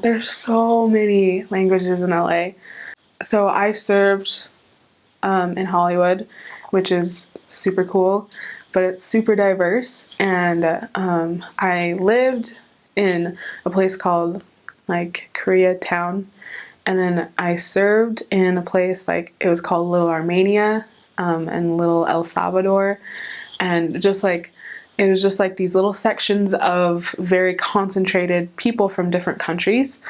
There's so many languages in LA. So I served in Hollywood, which is super cool, but it's super diverse. And I lived in a place called like Koreatown, and then I served in a place like it was called Little Armenia, and Little El Salvador, and just like it was just like these little sections of very concentrated people from different countries.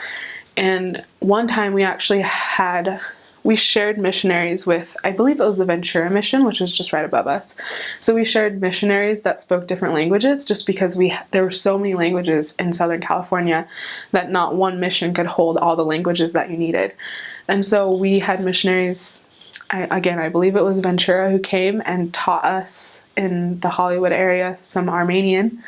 And one time we shared missionaries with, I believe it was the Ventura mission, which is just right above us. So we shared missionaries that spoke different languages, just because there were so many languages in Southern California that not one mission could hold all the languages that you needed. And so we had missionaries, I believe it was Ventura, who came and taught us in the Hollywood area some Armenian,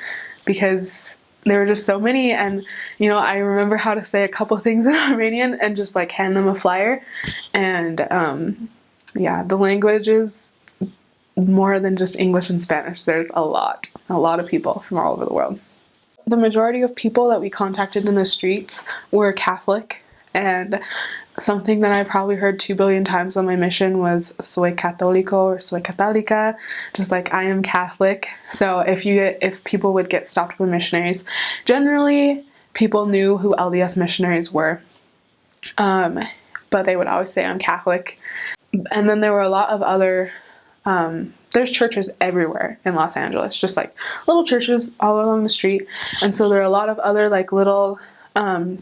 because there were just so many. And I remember how to say a couple things in Armenian and just like hand them a flyer. And the languages, more than just English and Spanish, there's a lot of people from all over the world. The majority of people that we contacted in the streets were Catholic, and something that I probably heard 2 billion times on my mission was soy católico or soy católica, just like I am Catholic. So if people would get stopped by missionaries, generally people knew who LDS missionaries were, but they would always say I'm Catholic. And then there were a lot of other there's churches everywhere in Los Angeles, just like little churches all along the street. And so there are a lot of other like little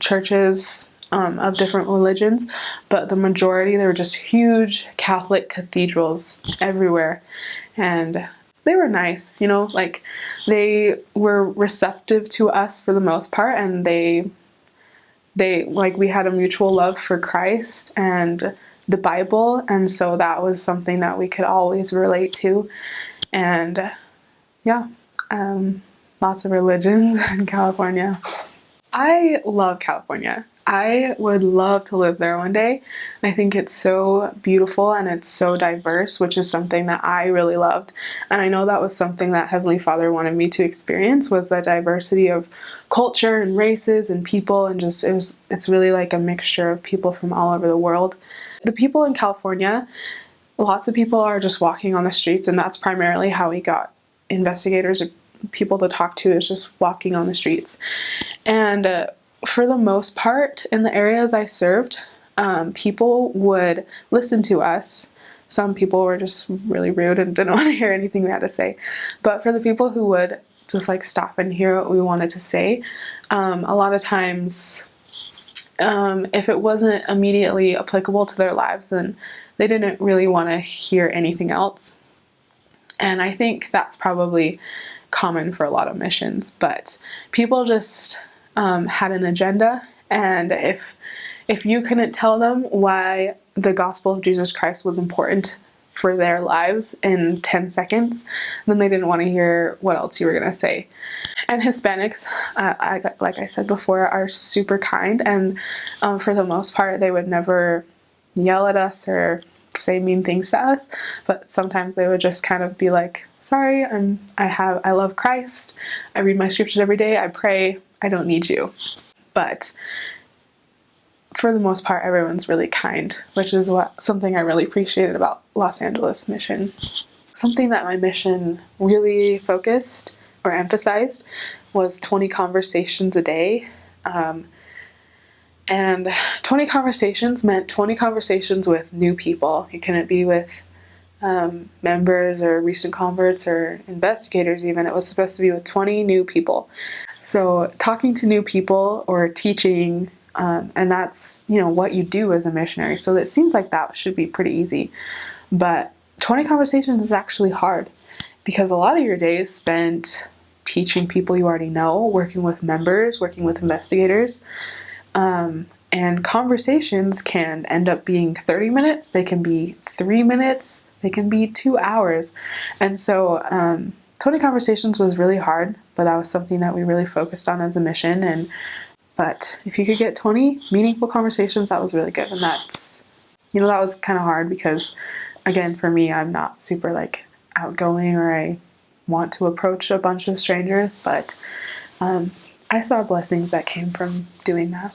churches of different religions, but the majority, they were just huge Catholic cathedrals everywhere. And they were nice, like they were receptive to us for the most part, and they like, we had a mutual love for Christ and the Bible, and so that was something that we could always relate to. And lots of religions in California. I love California. I would love to live there one day. I think it's so beautiful and it's so diverse, which is something that I really loved. And I know that was something that Heavenly Father wanted me to experience, was the diversity of culture and races and people, and just it's really like a mixture of people from all over the world. The people in California, lots of people are just walking on the streets, and that's primarily how we got investigators or people to talk to, is just walking on the streets. And for the most part, in the areas I served, people would listen to us. Some people were just really rude and didn't want to hear anything we had to say. But for the people who would just like stop and hear what we wanted to say, a lot of times, if it wasn't immediately applicable to their lives, then they didn't really want to hear anything else. And I think that's probably common for a lot of missions, but people just had an agenda, and if you couldn't tell them why the gospel of Jesus Christ was important for their lives in 10 seconds, then they didn't want to hear what else you were going to say. And Hispanics, like I said before, are super kind, and for the most part, they would never yell at us or say mean things to us, but sometimes they would just kind of be like, sorry, I love Christ, I read my scriptures every day, I pray, I don't need you. But for the most part, everyone's really kind, which is something I really appreciated about Los Angeles mission. Something that my mission really focused or emphasized was 20 conversations a day. And 20 conversations meant 20 conversations with new people. You couldn't be with members or recent converts or investigators even. It was supposed to be with 20 new people. So talking to new people or teaching, and that's, what you do as a missionary. So it seems like that should be pretty easy. But 20 conversations is actually hard, because a lot of your day is spent teaching people you already know, working with members, working with investigators. And conversations can end up being 30 minutes, they can be 3 minutes, they can be 2 hours. And so 20 conversations was really hard, but that was something that we really focused on as a mission. But if you could get 20 meaningful conversations, that was really good. And that's, that was kind of hard because, again, for me, I'm not super like outgoing, or I want to approach a bunch of strangers, but I saw blessings that came from doing that.